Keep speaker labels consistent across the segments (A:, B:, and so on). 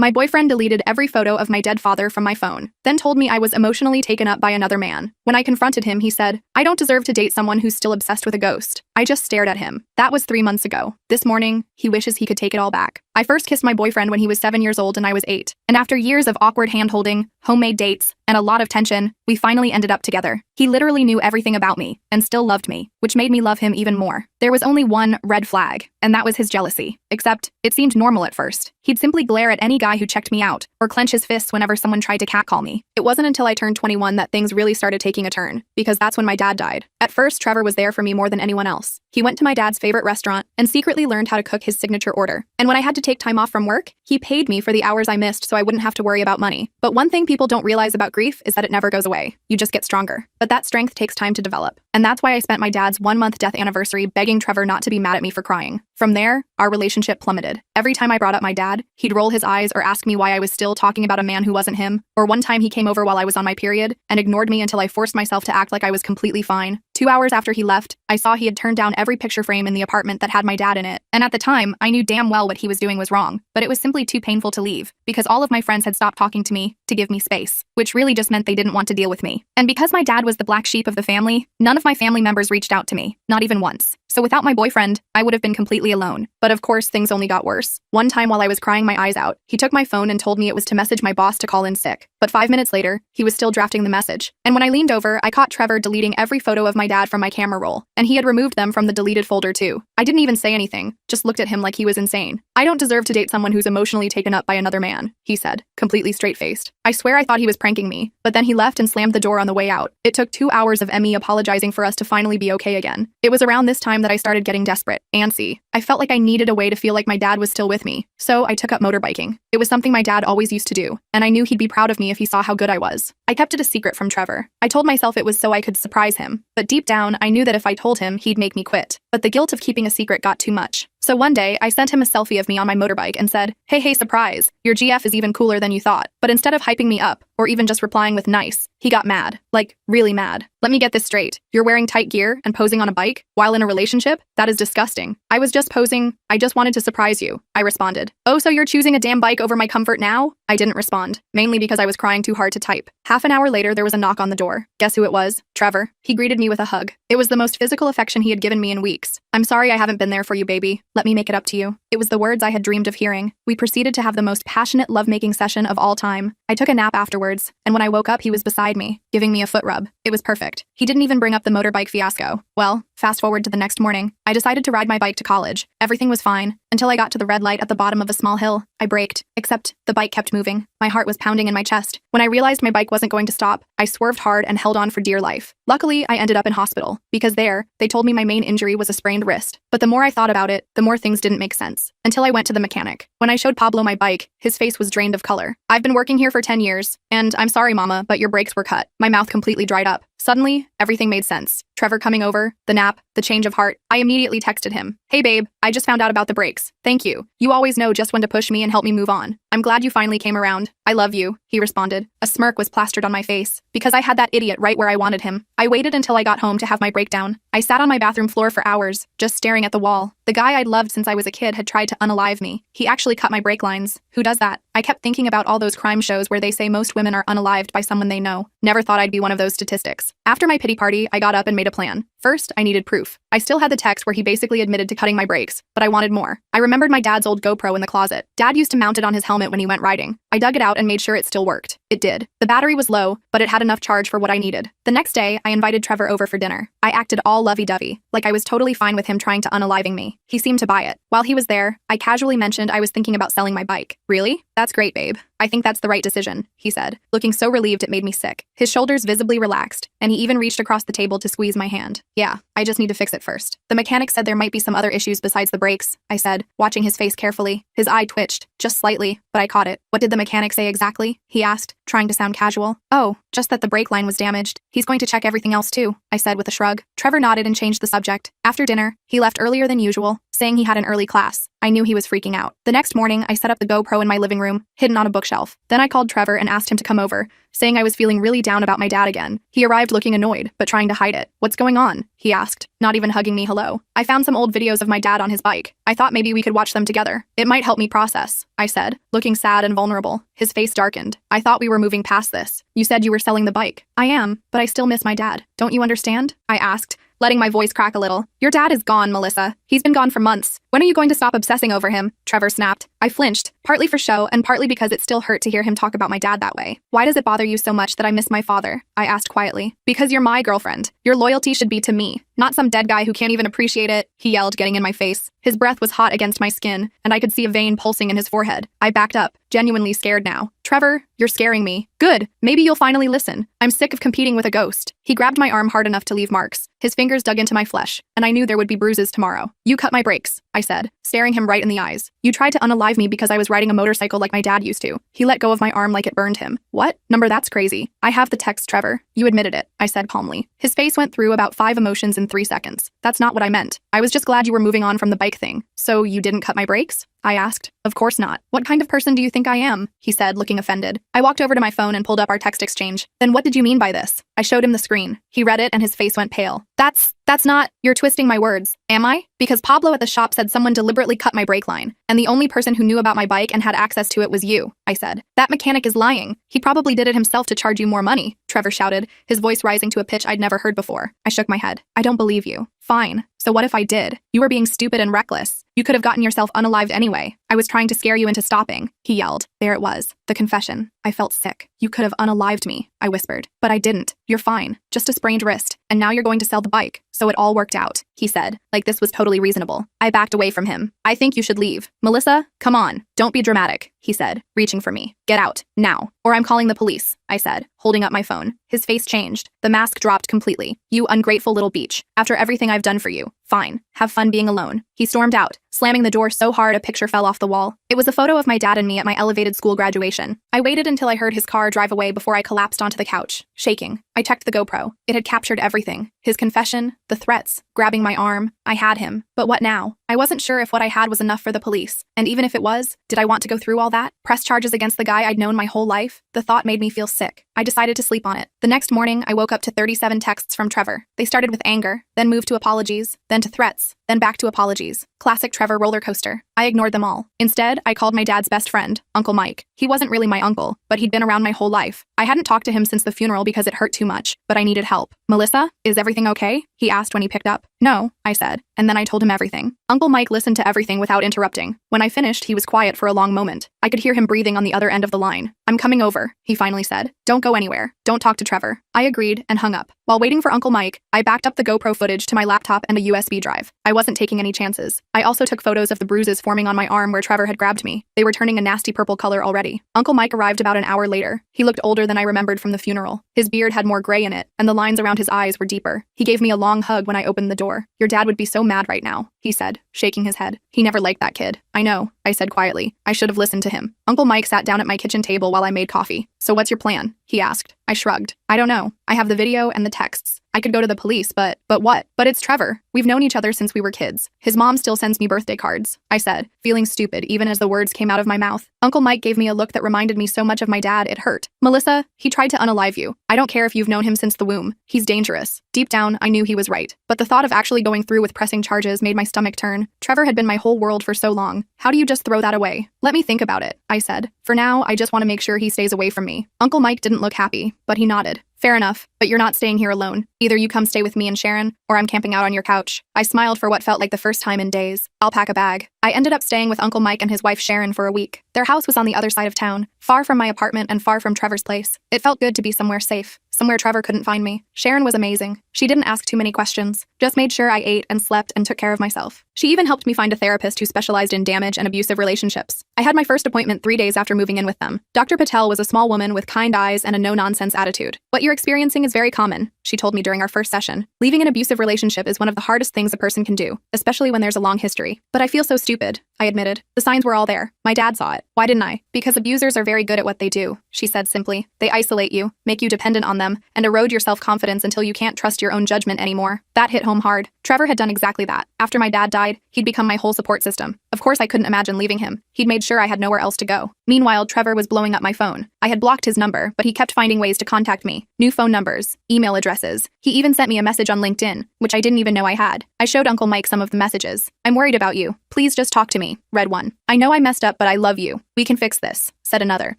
A: My boyfriend deleted every photo of my dead father from my phone, then told me I was emotionally taken up by another man. When I confronted him, he said, "I don't deserve to date someone who's still obsessed with a ghost." I just stared at him. That was 3 months ago. This morning, he wishes he could take it all back. I first kissed my boyfriend when he was 7 years old and I was 8. And after years of awkward hand-holding, homemade dates, and a lot of tension, we finally ended up together. He literally knew everything about me and still loved me, which made me love him even more. There was only one red flag, and that was his jealousy. Except, it seemed normal at first. He'd simply glare at any guy who checked me out, or clench his fists whenever someone tried to catcall me. It wasn't until I turned 21 that things really started taking a turn, because that's when my dad died. At first, Trevor was there for me more than anyone else. He went to my dad's favorite restaurant and secretly learned how to cook his signature order. And when I had to take time off from work, he paid me for the hours I missed so I wouldn't have to worry about money. But one thing people don't realize about grief is that it never goes away. You just get stronger. But that strength takes time to develop. And that's why I spent my dad's 1-month death anniversary begging Trevor not to be mad at me for crying. From there, our relationship plummeted. Every time I brought up my dad, he'd roll his eyes or ask me why I was still talking about a man who wasn't him. Or one time he came over while I was on my period and ignored me until I forced myself to act like I was completely fine. 2 hours after he left, I saw he had turned down every picture frame in the apartment that had my dad in it. And at the time, I knew damn well what he was doing was wrong, but it was simply too painful to leave, because all of my friends had stopped talking to me to give me space, which really just meant they didn't want to deal with me. And because my dad was the black sheep of the family, none of my family members reached out to me, not even once. So without my boyfriend, I would have been completely alone. But of course, things only got worse. One time while I was crying my eyes out, he took my phone and told me it was to message my boss to call in sick. But 5 minutes later, he was still drafting the message. And when I leaned over, I caught Trevor deleting every photo of my dad from my camera roll. And he had removed them from the deleted folder too. I didn't even say anything, just looked at him like he was insane. "I don't deserve to date someone who's emotionally taken up by another man," he said, completely straight-faced. I swear I thought he was pranking me, but then he left and slammed the door on the way out. It took 2 hours of me apologizing for us to finally be okay again. It was around this time that I started getting desperate, antsy. I felt like I needed a way to feel like my dad was still with me, so I took up motorbiking. It was something my dad always used to do, and I knew he'd be proud of me if he saw how good I was. I kept it a secret from Trevor. I told myself it was so I could surprise him, but deep down, I knew that if I told him, he'd make me quit. But the guilt of keeping a secret got too much. So one day, I sent him a selfie of me on my motorbike and said, hey, surprise, your GF is even cooler than you thought." But instead of hyping me up, or even just replying with nice, he got mad. Like, really mad. "Let me get this straight. You're wearing tight gear and posing on a bike while in a relationship? That is disgusting." "I was just posing. I just wanted to surprise you," I responded. "Oh, so you're choosing a damn bike over my comfort now?" I didn't respond, mainly because I was crying too hard to type. Half an hour later, there was a knock on the door. Guess who it was? Trevor. He greeted me with a hug. It was the most physical affection he had given me in weeks. "I'm sorry I haven't been there for you, baby. Let me make it up to you." It was the words I had dreamed of hearing. We proceeded to have the most passionate lovemaking session of all time. I took a nap afterwards, and when I woke up, he was beside me, giving me a foot rub. It was perfect. He didn't even bring up the motorbike fiasco. Well, fast forward to the next morning. I decided to ride my bike to college. Everything was fine, until I got to the red light at the bottom of a small hill. I braked, except the bike kept moving. My heart was pounding in my chest. When I realized my bike wasn't going to stop, I swerved hard and held on for dear life. Luckily, I ended up in hospital, because there, they told me my main injury was a sprained wrist. But the more I thought about it, the more things didn't make sense. Until I went to the mechanic. When I showed Pablo my bike, his face was drained of color. "I've been working here for 10 years, and I'm sorry, Mama, but your brakes were cut." My mouth completely dried up. Suddenly, everything made sense. Trevor coming over, the nap, the change of heart. I immediately texted him. "Hey babe, I just found out about the brakes. Thank you. You always know just when to push me and help me move on. I'm glad you finally came around. I love you," he responded. A smirk was plastered on my face, because I had that idiot right where I wanted him. I waited until I got home to have my breakdown. I sat on my bathroom floor for hours, just staring at the wall. The guy I'd loved since I was a kid had tried to unalive me. He actually cut my brake lines. Who does that? I kept thinking about all those crime shows where they say most women are unalived by someone they know. Never thought I'd be one of those statistics. After my pity party, I got up and made a plan. First, I needed proof. I still had the text where he basically admitted to cutting my brakes, but I wanted more. I remembered my dad's old GoPro in the closet. Dad used to mount it on his helmet when he went riding. I dug it out and made sure it still worked. It did. The battery was low, but it had enough charge for what I needed. The next day, I invited Trevor over for dinner. I acted all lovey-dovey, like I was totally fine with him trying to unaliving me. He seemed to buy it. While he was there, I casually mentioned I was thinking about selling my bike. "Really? That's great, babe. I think that's the right decision," he said, looking so relieved it made me sick. His shoulders visibly relaxed, and he even reached across the table to squeeze my hand. "Yeah, I just need to fix it first." "The mechanic said there might be some other issues besides the brakes," I said, watching his face carefully. His eye twitched, just slightly, but I caught it. "What did the mechanic say exactly?" he asked, trying to sound casual. "Oh, just that the brake line was damaged. He's going to check everything else too," I said with a shrug. Trevor nodded and changed the subject. After dinner, he left earlier than usual, saying he had an early class. I knew he was freaking out. The next morning, I set up the GoPro in my living room, hidden on a bookshelf. Then I called Trevor and asked him to come over, saying I was feeling really down about my dad again. He arrived looking annoyed, but trying to hide it. "What's going on?" he asked, not even hugging me hello. "I found some old videos of my dad on his bike. I thought maybe we could watch them together. It might help me process," I said, looking sad and vulnerable. His face darkened. "I thought we were moving past this. You said you were selling the bike." "I am, but I still miss my dad. Don't you understand?" I asked, letting my voice crack a little. "Your dad is gone, Melissa. He's been gone for months. When are you going to stop obsessing over him?" Trevor snapped. I flinched, partly for show and partly because it still hurt to hear him talk about my dad that way. "Why does it bother you so much that I miss my father?" I asked quietly. "Because you're my girlfriend. Your loyalty should be to me, not some dead guy who can't even appreciate it," he yelled, getting in my face. His breath was hot against my skin, and I could see a vein pulsing in his forehead. I backed up, genuinely scared now. "Trevor, you're scaring me." "Good. Maybe you'll finally listen. I'm sick of competing with a ghost." He grabbed my arm hard enough to leave marks. His fingers dug into my flesh, and I knew there would be bruises tomorrow. "You cut my brakes," I said, staring him right in the eyes. "You tried to unalive me because I was riding a motorcycle like my dad used to." He let go of my arm like it burned him. "What? Number, that's crazy. I have the text, Trevor. You admitted it," I said calmly. His face went through about 5 emotions in 3 seconds. "That's not what I meant. I was just glad you were moving on from the bike thing." "So you didn't cut my brakes?" I asked. "Of course not. What kind of person do you think I am?" he said, looking offended. I walked over to my phone and pulled up our text exchange. "Then what did you mean by this?" I showed him the screen. He read it and his face went pale. That's not, you're twisting my words, am I? Because Pablo at the shop said someone deliberately cut my brake line, and the only person who knew about my bike and had access to it was you," I said. "That mechanic is lying. He probably did it himself to charge you more money," Trevor shouted, his voice rising to a pitch I'd never heard before. I shook my head. "I don't believe you." "Fine. So what if I did? You were being stupid and reckless. You could have gotten yourself unalived anyway. I was trying to scare you into stopping," he yelled. There it was, the confession. I felt sick. "You could have unalived me," I whispered. "But I didn't. You're fine. Just a sprained wrist. And now you're going to sell the bike. So it all worked out," he said, like this was totally reasonable. I backed away from him. "I think you should leave. Melissa, come on. Don't be dramatic," he said, reaching for me. "Get out, now, or I'm calling the police," I said, holding up my phone. His face changed. The mask dropped completely. "You ungrateful little beach. After everything I've done for you. Fine. Have fun being alone." He stormed out, slamming the door so hard a picture fell off the wall. It was a photo of my dad and me at my elevated school graduation. I waited until I heard his car drive away before I collapsed onto the couch, shaking. I checked the GoPro. It had captured everything. His confession, the threats, grabbing my arm. I had him. But what now? I wasn't sure if what I had was enough for the police. And even if it was, did I want to go through all that? Press charges against the guy I'd known my whole life? The thought made me feel sick. I decided to sleep on it. The next morning, I woke up to 37 texts from Trevor. They started with anger, then moved to apologies, then to threats, then back to apologies. Classic Trevor roller coaster. I ignored them all. Instead, I called my dad's best friend, Uncle Mike. He wasn't really my uncle, but he'd been around my whole life. I hadn't talked to him since the funeral because it hurt too much, but I needed help. "Melissa, is everything okay?" he asked when he picked up. "No," I said, and then I told him everything. Uncle Mike listened to everything without interrupting. When I finished, he was quiet for a long moment. I could hear him breathing on the other end of the line. "I'm coming over," he finally said. "Don't go anywhere. Don't talk to Trevor." I agreed and hung up. While waiting for Uncle Mike, I backed up the GoPro footage to my laptop and a USB drive. I wasn't taking any chances. I also took photos of the bruises forming on my arm where Trevor had grabbed me. They were turning a nasty purple color already. Uncle Mike arrived about an hour later. He looked older than I remembered from the funeral. His beard had more gray in it, and the lines around his eyes were deeper. He gave me a long hug when I opened the door. "Your dad would be so mad right now," he said, shaking his head. "He never liked that kid." "I know," I said quietly. I should have listened to him. Uncle Mike sat down at my kitchen table while I made coffee. "So what's your plan?" he asked. I shrugged. "I don't know. I have the video and the texts. I could go to the police, but what? But it's Trevor. We've known each other since we were kids. His mom still sends me birthday cards," I said, feeling stupid even as the words came out of my mouth. Uncle Mike gave me a look that reminded me so much of my dad it hurt. "Melissa, he tried to unalive you. I don't care if you've known him since the womb. He's dangerous." Deep down, I knew he was right. But the thought of actually going through with pressing charges made my stomach turn. Trevor had been my whole world for so long. How do you just throw that away? "Let me think about it," I said. "For now, I just want to make sure he stays away from me." Uncle Mike didn't look happy, but he nodded. "Fair enough, but you're not staying here alone. Either you come stay with me and Sharon, or I'm camping out on your couch." I smiled for what felt like the first time in days. "I'll pack a bag." I ended up staying with Uncle Mike and his wife Sharon for a week. Their house was on the other side of town, far from my apartment and far from Trevor's place. It felt good to be somewhere safe, somewhere Trevor couldn't find me. Sharon was amazing. She didn't ask too many questions, just made sure I ate and slept and took care of myself. She even helped me find a therapist who specialized in damage and abusive relationships. I had my first appointment 3 days after moving in with them. Dr. Patel was a small woman with kind eyes and a no-nonsense attitude. "What you're experiencing is very common," she told me during our first session. "Leaving an abusive relationship is one of the hardest things a person can do, especially when there's a long history." "But I feel so stupid," I admitted. "The signs were all there. My dad saw it. Why didn't I?" "Because abusers are very good at what they do," she said simply. "They isolate you, make you dependent on them, and erode your self-confidence until you can't trust your own judgment anymore." That hit home hard. Trevor had done exactly that. After my dad died, he'd become my whole support system. Of course, I couldn't imagine leaving him. He'd made sure I had nowhere else to go. Meanwhile, Trevor was blowing up my phone. I had blocked his number, but he kept finding ways to contact me. New phone numbers, email addresses. He even sent me a message on LinkedIn, which I didn't even know I had. I showed Uncle Mike some of the messages. "I'm worried about you. Please just talk to me," read one. "I know I messed up, but I love you. We can fix this," said another.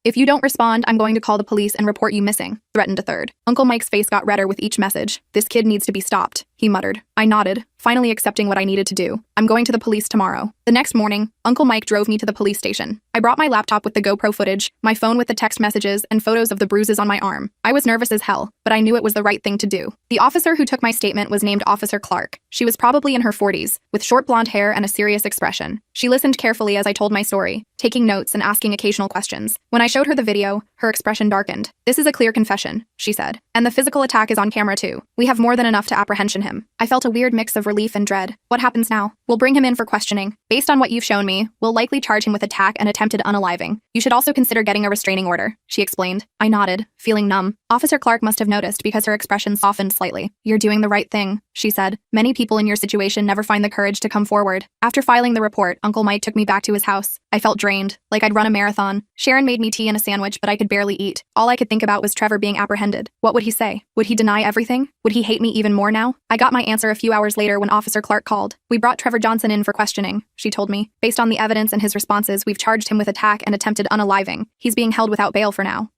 A: "If you don't respond, I'm going to call the police and report you missing," threatened a third. Uncle Mike's face got redder with each message. "This kid needs to be stopped," he muttered. I nodded, finally accepting what I needed to do. "I'm going to the police tomorrow." The next morning, Uncle Mike drove me to the police station. I brought my laptop with the GoPro footage, my phone with the text messages, and photos of the bruises on my arm. I was nervous as hell, but I knew it was the right thing to do. The officer who took my statement was named Officer Clark. She was probably in her 40s, with short blonde hair and a serious expression. She listened carefully as I told my story, taking notes and asking occasional questions. When I showed her the video, her expression darkened. "This is a clear confession," she said. "And the physical attack is on camera too. We have more than enough to apprehension him." I felt a weird mix of relief and dread. "What happens now?" "We'll bring him in for questioning. Based on what you've shown me, we'll likely charge him with attack and attempted unaliving. You should also consider getting a restraining order," she explained. I nodded, feeling numb. Officer Clark must have noticed because her expression softened slightly. "You're doing the right thing," she said. "Many people in your situation never find the courage to come forward." After filing the report, Uncle Mike took me back to his house. I felt drained, like I'd run a marathon. Sharon made me tea and a sandwich, but I could barely eat. All I could think about was Trevor being apprehended. What would he say? Would he deny everything? Would he hate me even more now? I got my answer a few hours later when Officer Clark called. "We brought Trevor Johnson in for questioning," she told me. "Based on the evidence and his responses, we've charged him with attack and attempted unaliving. He's being held without bail for now."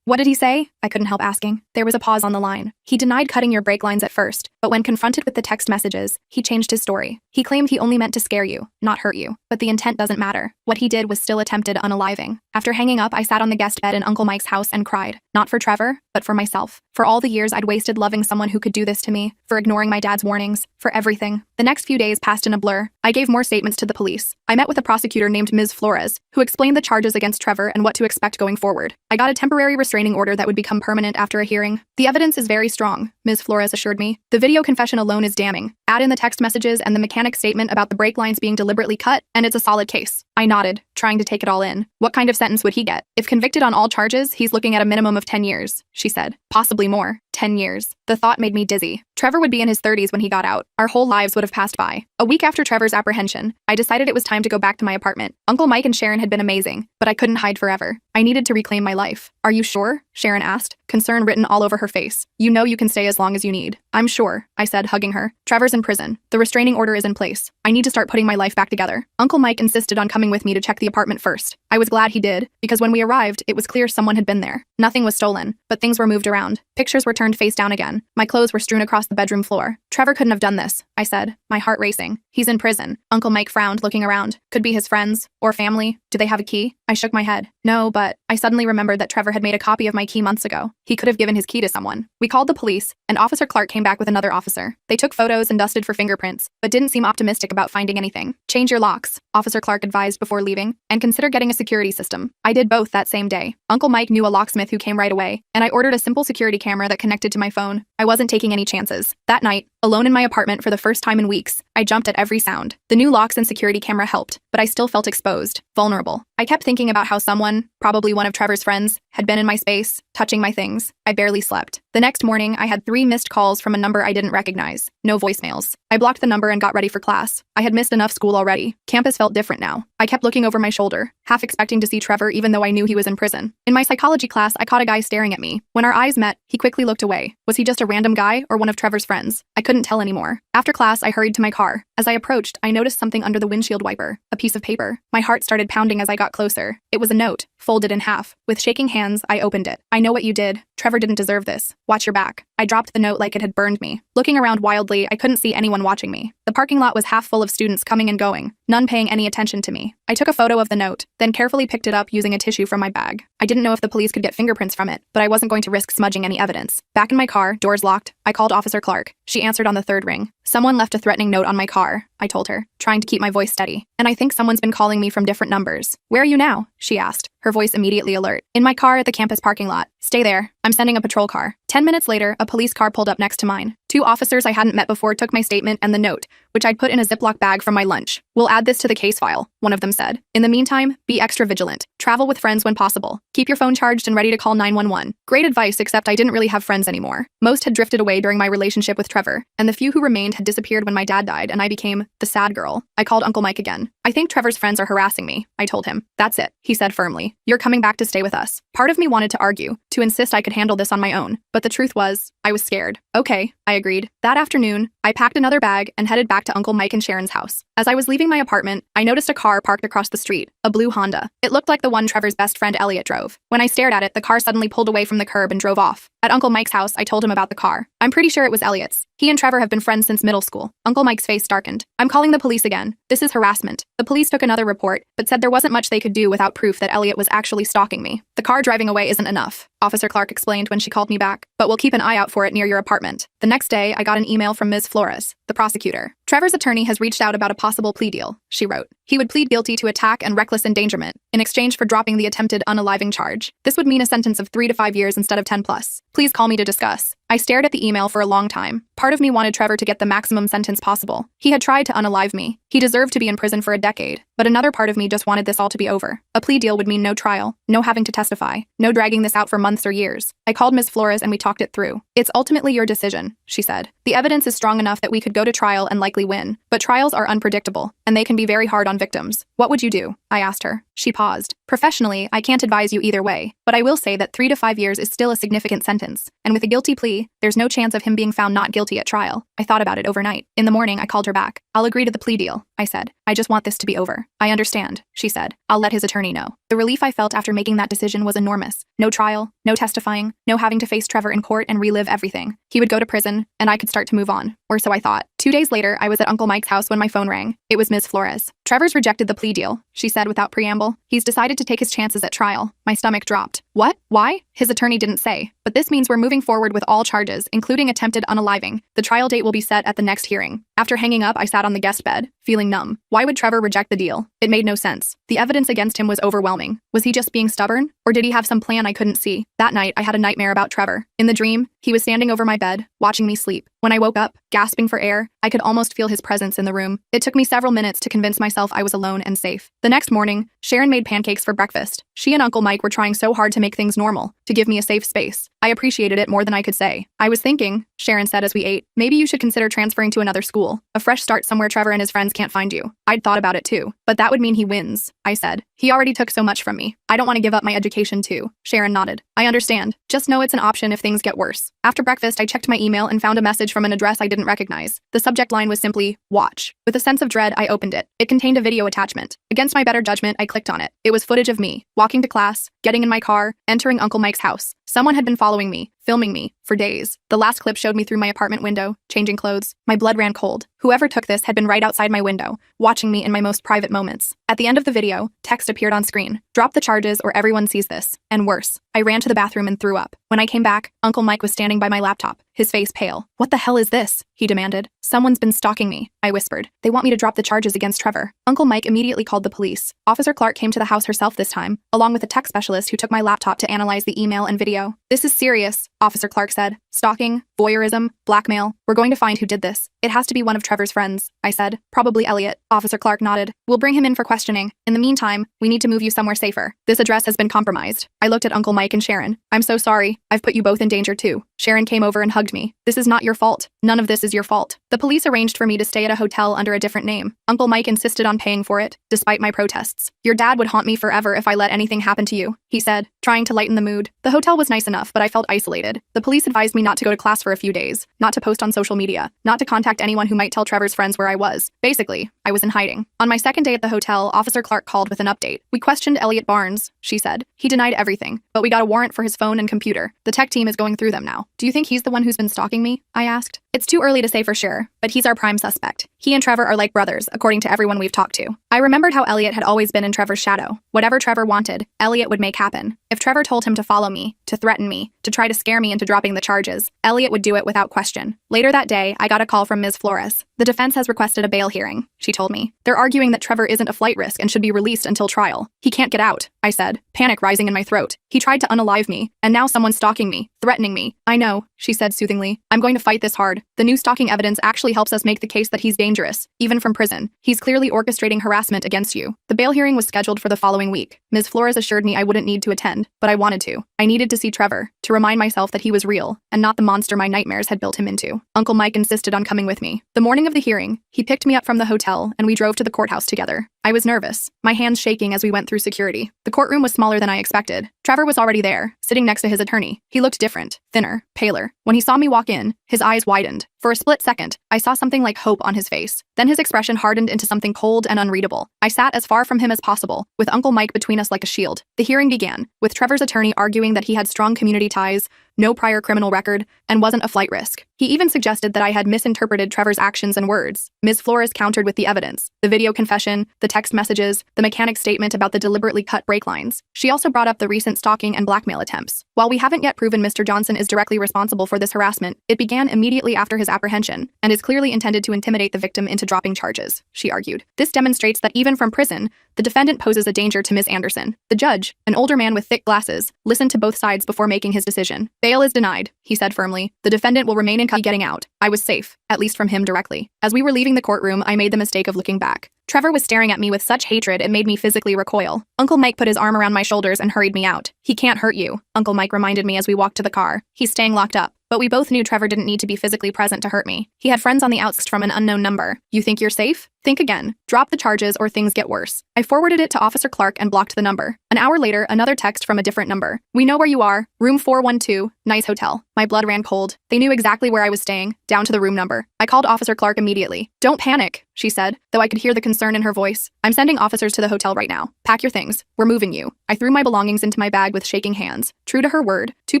A: What did he say?" I couldn't help asking. There was a pause on the line. "He denied cutting your brake lines at first, but when confronted with the text messages, he changed his story. He claimed he only meant to scare you, not hurt you. But the intent doesn't matter. What he did was still attempted unaliving." After hanging up, I sat on the guest bed in Uncle Mike's house and cried. Not for Trevor, but for myself. For all the years I'd wasted loving someone who could do this to me, for ignoring my dad's warnings, for everything. The next few days passed in a blur. I gave more statements to the police. I met with a prosecutor named Ms. Flores, who explained the charges against Trevor and what to expect going forward. I got a temporary restraining order that would become permanent after a hearing. "The evidence is very strong," Ms. Flores assured me. "The video confession alone is damning. Add in the text messages and the mechanic's statement about the brake lines being deliberately cut, and it's a solid case." I nodded, trying to take it all in. "What kind of sentence would he get?" "If convicted on all charges, he's looking at a minimum of 10 years, she said. "Possibly more. 10 years. The thought made me dizzy. Trevor would be in his 30s when he got out. Our whole lives would have passed by. A week after Trevor's apprehension, I decided it was time to go back to my apartment. Uncle Mike and Sharon had been amazing, but I couldn't hide forever. I needed to reclaim my life. "Are you sure?" Sharon asked, concern written all over her face. "You know you can stay as long as you need." "I'm sure," I said, hugging her. "Trevor's in prison. The restraining order is in place. I need to start putting my life back together." Uncle Mike insisted on coming with me to check the apartment first. I was glad he did, because when we arrived, it was clear someone had been there. Nothing was stolen, but things were moved around. Pictures were turned face down again. My clothes were strewn across the bedroom floor. "Trevor couldn't have done this," I said, my heart racing. "He's in prison." Uncle Mike frowned, looking around. "Could be his friends, or family. Do they have a key?" I shook my head. "No, but..." I suddenly remembered that Trevor had made a copy of my key months ago. He could have given his key to someone. We called the police, and Officer Clark came back with another officer. They took photos and dusted for fingerprints, but didn't seem optimistic about finding anything. "Change your locks," Officer Clark advised before leaving, "and consider getting a security system." I did both that same day. Uncle Mike knew a locksmith who came right away, and I ordered a simple security camera that connected to my phone. I wasn't taking any chances. That night, alone in my apartment for the first time in weeks, I jumped at every sound. The new locks and security camera helped, but I still felt exposed, vulnerable. I kept thinking about how someone, probably one of Trevor's friends, had been in my space, touching my things. I barely slept. The next morning, I had 3 missed calls from a number I didn't recognize. No voicemails. I blocked the number and got ready for class. I had missed enough school already. Campus felt different now. I kept looking over my shoulder, half expecting to see Trevor even though I knew he was in prison. In my psychology class, I caught a guy staring at me. When our eyes met, he quickly looked away. Was he just a random guy or one of Trevor's friends? I couldn't tell anymore. After class, I hurried to my car. As I approached, I noticed something under the windshield wiper, a piece of paper. My heart started pounding as I got closer. It was a note, folded in half. With shaking hands, I opened it. "I know what you did. Trevor didn't deserve this. Watch your back." I dropped the note like it had burned me. Looking around wildly, I couldn't see anyone watching me. The parking lot was half full of students coming and going, none paying any attention to me. I took a photo of the note, then carefully picked it up using a tissue from my bag. I didn't know if the police could get fingerprints from it, but I wasn't going to risk smudging any evidence. Back in my car, doors locked, I called Officer Clark. She answered on the 3rd ring. "Someone left a threatening note on my car," I told her, trying to keep my voice steady. "And I think someone's been calling me from different numbers." "Where are you now?" she asked, her voice immediately alert. "In my car at the campus parking lot. Stay there. I'm sending a patrol car." 10 minutes later, a police car pulled up next to mine. 2 officers I hadn't met before took my statement and the note, which I'd put in a Ziploc bag from my lunch. "We'll add this to the case file," one of them said. "In the meantime, be extra vigilant. Travel with friends when possible. Keep your phone charged and ready to call 911. Great advice, except I didn't really have friends anymore. Most had drifted away during my relationship with Trevor, and the few who remained had disappeared when my dad died and I became the sad girl. I called Uncle Mike again. I think Trevor's friends are harassing me, I told him. That's it, he said firmly. You're coming back to stay with us. Part of me wanted to argue, to insist I could handle this on my own, but the truth was, I was scared. Okay, I agreed. That afternoon, I packed another bag and headed back to Uncle Mike and Sharon's house. As I was leaving my apartment, I noticed a car parked across the street, a blue Honda. It looked like the one Trevor's best friend Elliot drove. When I stared at it, the car suddenly pulled away from the curb and drove off. At Uncle Mike's house, I told him about the car. I'm pretty sure it was Elliot's. He and Trevor have been friends since middle school. Uncle Mike's face darkened. I'm calling the police again. This is harassment. The police took another report, but said there wasn't much they could do without proof that Elliot was actually stalking me. The car driving away isn't enough, Officer Clark explained when she called me back, but we'll keep an eye out for it near your apartment. The next day, I got an email from Ms. Flores, the prosecutor. Trevor's attorney has reached out about a possible plea deal, she wrote. He would plead guilty to attack and reckless endangerment in exchange for dropping the attempted unaliving charge. This would mean a sentence of 3 to 5 years instead of 10 plus. Please call me to discuss. I stared at the email for a long time. Part of me wanted Trevor to get the maximum sentence possible. He had tried to unalive me. He deserved to be in prison for a decade. But another part of me just wanted this all to be over. A plea deal would mean no trial, no having to testify, no dragging this out for months or years. I called Ms. Flores and we talked it through. It's ultimately your decision, she said. The evidence is strong enough that we could go to trial and likely win. But trials are unpredictable, and they can be very hard on victims. What would you do? I asked her. She paused. Professionally, I can't advise you either way, but I will say that 3 to 5 years is still a significant sentence, and with a guilty plea, there's no chance of him being found not guilty at trial. I thought about it overnight. In the morning, I called her back. I'll agree to the plea deal, I said. I just want this to be over. I understand, she said. I'll let his attorney know. The relief I felt after making that decision was enormous. No trial, no testifying, no having to face Trevor in court and relive everything. He would go to prison, and I could start to move on, or so I thought. 2 days later, I was at Uncle Mike's house when my phone rang. It was Ms. Flores. Trevor's rejected the plea deal, she said without preamble. He's decided to take his chances at trial. My stomach dropped. What? Why? His attorney didn't say. But this means we're moving forward with all charges, including attempted unaliving. The trial date will be set at the next hearing. After hanging up, I sat on the guest bed, feeling numb. Why would Trevor reject the deal? It made no sense. The evidence against him was overwhelming. Was he just being stubborn? Or did he have some plan I couldn't see? That night, I had a nightmare about Trevor. In the dream, he was standing over my bed, watching me sleep. When I woke up, gasping for air, I could almost feel his presence in the room. It took me several minutes to convince myself I was alone and safe. The next morning, Sharon made pancakes for breakfast. She and Uncle Mike were trying so hard to make things normal, to give me a safe space. I appreciated it more than I could say. I was thinking, Sharon said as we ate, maybe you should consider transferring to another school. A fresh start somewhere Trevor and his friends can't find you. I'd thought about it too. But that would mean he wins, I said. He already took so much from me. I don't want to give up my education too. Sharon nodded. I understand. Just know it's an option if things get worse. After breakfast, I checked my email and found a message from an address I didn't recognize. The subject line was simply, watch. With a sense of dread, I opened it. It contained a video attachment. Against my better judgment, I clicked on it. It was footage of me, walking to class, getting in my car, entering Uncle Mike's house. Someone had been following me, filming me, for days. The last clip showed me through my apartment window, changing clothes. My blood ran cold. Whoever took this had been right outside my window, watching me in my most private moments. At the end of the video, text appeared on screen. Drop the charges or everyone sees this. And worse. I ran to the bathroom and threw up. When I came back, Uncle Mike was standing by my laptop, his face pale. What the hell is this? He demanded. Someone's been stalking me, I whispered. They want me to drop the charges against Trevor. Uncle Mike immediately called the police. Officer Clark came to the house herself this time, along with a tech specialist who took my laptop to analyze the email and video. This is serious, Officer Clark said. Stalking, voyeurism, blackmail. We're going to find who did this. It has to be one of Trevor's friends, I said. Probably Elliot. Officer Clark nodded. We'll bring him in for questioning. In the meantime, we need to move you somewhere safer. This address has been compromised. I looked at Uncle Mike and Sharon. I'm so sorry. I've put you both in danger too. Sharon came over and hugged me. This is not your fault. None of this is your fault. The police arranged for me to stay at a hotel under a different name. Uncle Mike insisted on paying for it, despite my protests. Your dad would haunt me forever if I let anything happen to you, he said, trying to lighten the mood. The hotel was nice enough, but I felt isolated. The police advised me not to go to class for a few days, not to post on social media, not to contact anyone who might tell Trevor's friends where I was. Basically, I was in hiding. On my second day at the hotel, Officer Clark called with an update. We questioned Elliot Barnes, she said. He denied everything, but we got a warrant for his phone and computer. The tech team is going through them now. Do you think he's the one who's been stalking me? I asked. It's too early to say for sure, but he's our prime suspect. He and Trevor are like brothers, according to everyone we've talked to. I remembered how Elliot had always been in Trevor's shadow. Whatever Trevor wanted, Elliot would make happen. If Trevor told him to follow me, to threaten me, to try to scare me into dropping the charges, Elliot would do it without question. Later that day, I got a call from Ms. Flores, The defense has requested a bail hearing, she told me. They're arguing that Trevor isn't a flight risk and should be released until trial. He can't get out, I said, panic rising in my throat. He tried to unalive me, and now someone's stalking me, threatening me. I know, she said soothingly. I'm going to fight this hard. The new stalking evidence actually helps us make the case that he's dangerous, even from prison. He's clearly orchestrating harassment against you. The bail hearing was scheduled for the following week. Ms. Flores assured me I wouldn't need to attend, but I wanted to. I needed to see Trevor, to remind myself that he was real, and not the monster my nightmares had built him into. Uncle Mike insisted on coming with me. The morning of the hearing, he picked me up from the hotel, and we drove to the courthouse together. I was nervous, my hands shaking as we went through security. The courtroom was smaller than I expected. Trevor was already there, sitting next to his attorney. He looked different, thinner, paler. When he saw me walk in, his eyes widened. For a split second, I saw something like hope on his face. Then his expression hardened into something cold and unreadable. I sat as far from him as possible, with Uncle Mike between us like a shield. The hearing began, with Trevor's attorney arguing that he had strong community ties, no prior criminal record, and wasn't a flight risk. He even suggested that I had misinterpreted Trevor's actions and words. Ms. Flores countered with the evidence, the video confession, the text messages, the mechanic's statement about the deliberately cut brake lines. She also brought up the recent stalking and blackmail attempts. While we haven't yet proven Mr. Johnson is directly responsible for this harassment, it began immediately after his apprehension, and is clearly intended to intimidate the victim into dropping charges, she argued. This demonstrates that even from prison, the defendant poses a danger to Ms. Anderson. The judge, an older man with thick glasses, listened to both sides before making his decision. Bail is denied, he said firmly. The defendant will remain in custody getting out. I was safe, at least from him directly. As we were leaving the courtroom, I made the mistake of looking back. Trevor was staring at me with such hatred it made me physically recoil. Uncle Mike put his arm around my shoulders and hurried me out. He can't hurt you, Uncle Mike reminded me as we walked to the car. He's staying locked up. But we both knew Trevor didn't need to be physically present to hurt me. He had friends on the outs from an unknown number. You think you're safe? Think again. Drop the charges or things get worse. I forwarded it to Officer Clark and blocked the number. An hour later, another text from a different number. We know where you are. Room 412, nice hotel. My blood ran cold. They knew exactly where I was staying, down to the room number. I called Officer Clark immediately. Don't panic, she said, though I could hear the concern in her voice. I'm sending officers to the hotel right now. Pack your things. We're moving you. I threw my belongings into my bag with shaking hands. True to her word, 2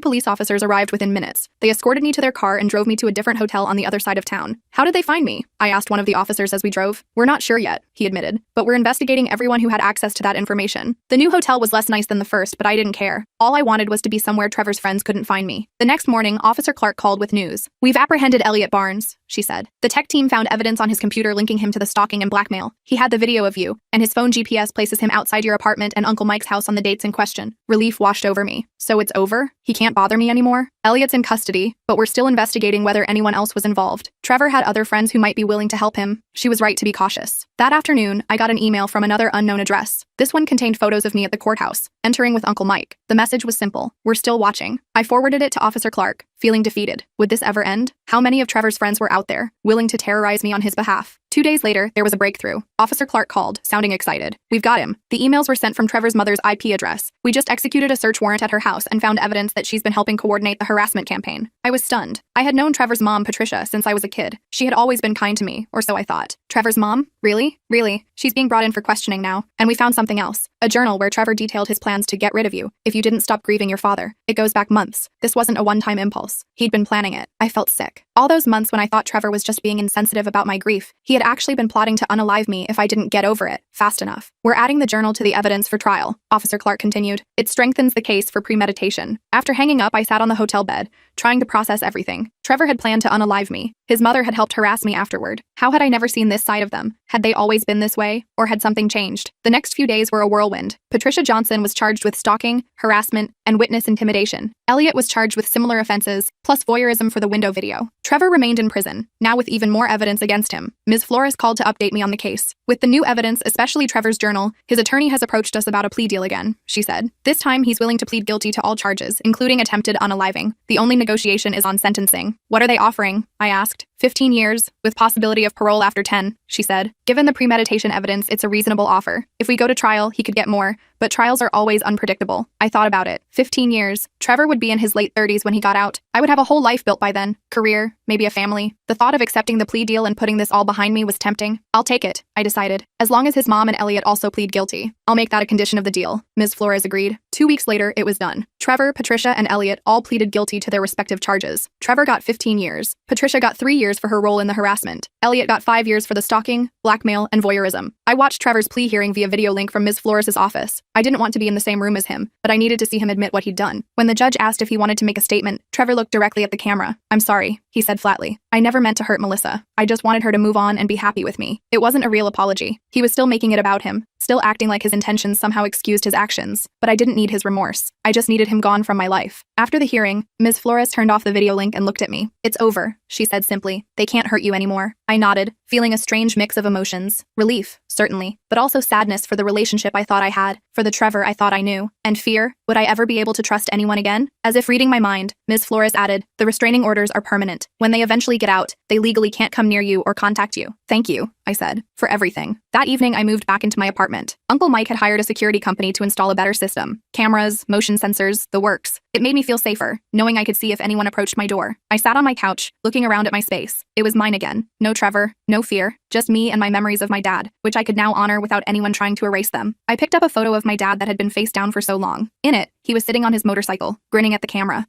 A: police officers arrived within minutes. They escorted me to their car and drove me to a different hotel on the other side of town. How did they find me? I asked one of the officers as we drove. We're not sure yet, he admitted, but we're investigating everyone who had access to that information. The new hotel was less nice than the first, but I didn't care. All I wanted was to be somewhere Trevor's friends couldn't find me. The next morning, Officer Clark called with news. We've apprehended Elliot Barnes, she said. The tech team found evidence on his computer linking him to the stalking and blackmail. He had the video of you, and his phone GPS places him outside your apartment and Uncle Mike's house on the dates in question. Relief washed over me. So it's over? He can't bother me anymore? Elliot's in custody, but we're still investigating whether anyone else was involved. Trevor had other friends who might be willing to help him. She was right to be cautious. That afternoon, I got an email from another unknown address. This one contained photos of me at the courthouse, entering with Uncle Mike. The message was simple. We're still watching. I forwarded it to Officer Clark, feeling defeated. Would this ever end? How many of Trevor's friends were out there, willing to terrorize me on his behalf? 2 days later, there was a breakthrough. Officer Clark called, sounding excited. We've got him. The emails were sent from Trevor's mother's IP address. We just executed a search warrant at her house and found evidence that she's been helping coordinate the harassment campaign. I was stunned. I had known Trevor's mom, Patricia, since I was a kid. She had always been kind to me, or so I thought. Trevor's mom? Really? Really? She's being brought in for questioning now. And we found something else. A journal where Trevor detailed his plans to get rid of you if you didn't stop grieving your father. It goes back months. This wasn't a one-time impulse. He'd been planning it. I felt sick. All those months when I thought Trevor was just being insensitive about my grief, he had actually been plotting to unalive me if I didn't get over it fast enough. We're adding the journal to the evidence for trial, Officer Clark continued. It strengthens the case for premeditation. After hanging up, I sat on the hotel bed, trying to process everything. Trevor had planned to unalive me. His mother had helped harass me afterward. How had I never seen this side of them? Had they always been this way? Or had something changed? The next few days were a whirlwind. Patricia Johnson was charged with stalking, harassment, and witness intimidation. Elliot was charged with similar offenses, plus voyeurism for the window video. Trevor remained in prison, now with even more evidence against him. Ms. Flores called to update me on the case. With the new evidence, especially Trevor's journal, his attorney has approached us about a plea deal again, she said. This time, he's willing to plead guilty to all charges, including attempted unaliving. The only negotiation is on sentencing. What are they offering? I asked. 15 years, with possibility of parole after 10, she said. Given the premeditation evidence, it's a reasonable offer. If we go to trial, he could get more, but trials are always unpredictable. I thought about it. 15 years. Trevor would be in his late 30s when he got out. I would have a whole life built by then. Career, maybe a family. The thought of accepting the plea deal and putting this all behind me was tempting. I'll take it, I decided. As long as his mom and Elliot also plead guilty. I'll make that a condition of the deal. Ms. Flores agreed. 2 weeks later, it was done. Trevor, Patricia, and Elliot all pleaded guilty to their respective respective charges. Trevor got 15 years. Patricia got 3 years for her role in the harassment. Elliot got 5 years for the stalking, blackmail, and voyeurism. I watched Trevor's plea hearing via video link from Ms. Flores' office. I didn't want to be in the same room as him, but I needed to see him admit what he'd done. When the judge asked if he wanted to make a statement, Trevor looked directly at the camera. "I'm sorry," he said flatly. "I never meant to hurt Melissa. I just wanted her to move on and be happy with me." It wasn't a real apology. He was still making it about him, still acting like his intentions somehow excused his actions. But I didn't need his remorse. I just needed him gone from my life. After the hearing, Ms. Flores turned off the video link and looked at me. "It's over," she said simply. "They can't hurt you anymore." I nodded, feeling a strange mix of emotions. Relief, certainly, but also sadness for the relationship I thought I had, for the Trevor I thought I knew, and fear, would I ever be able to trust anyone again? As if reading my mind, Ms. Flores added, "The restraining orders are permanent. When they eventually get out, they legally can't come near you or contact you." "Thank you," I said, "for everything." That evening, I moved back into my apartment. Uncle Mike had hired a security company to install a better system. Cameras, motion sensors, the works. It made me feel safer, knowing I could see if anyone approached my door. I sat on my couch, looking around at my space. It was mine again. No Trevor, no fear, just me and my memories of my dad, which I could now honor without anyone trying to erase them. I picked up a photo of my dad that had been face down for so long. In it, he was sitting on his motorcycle, grinning at the camera.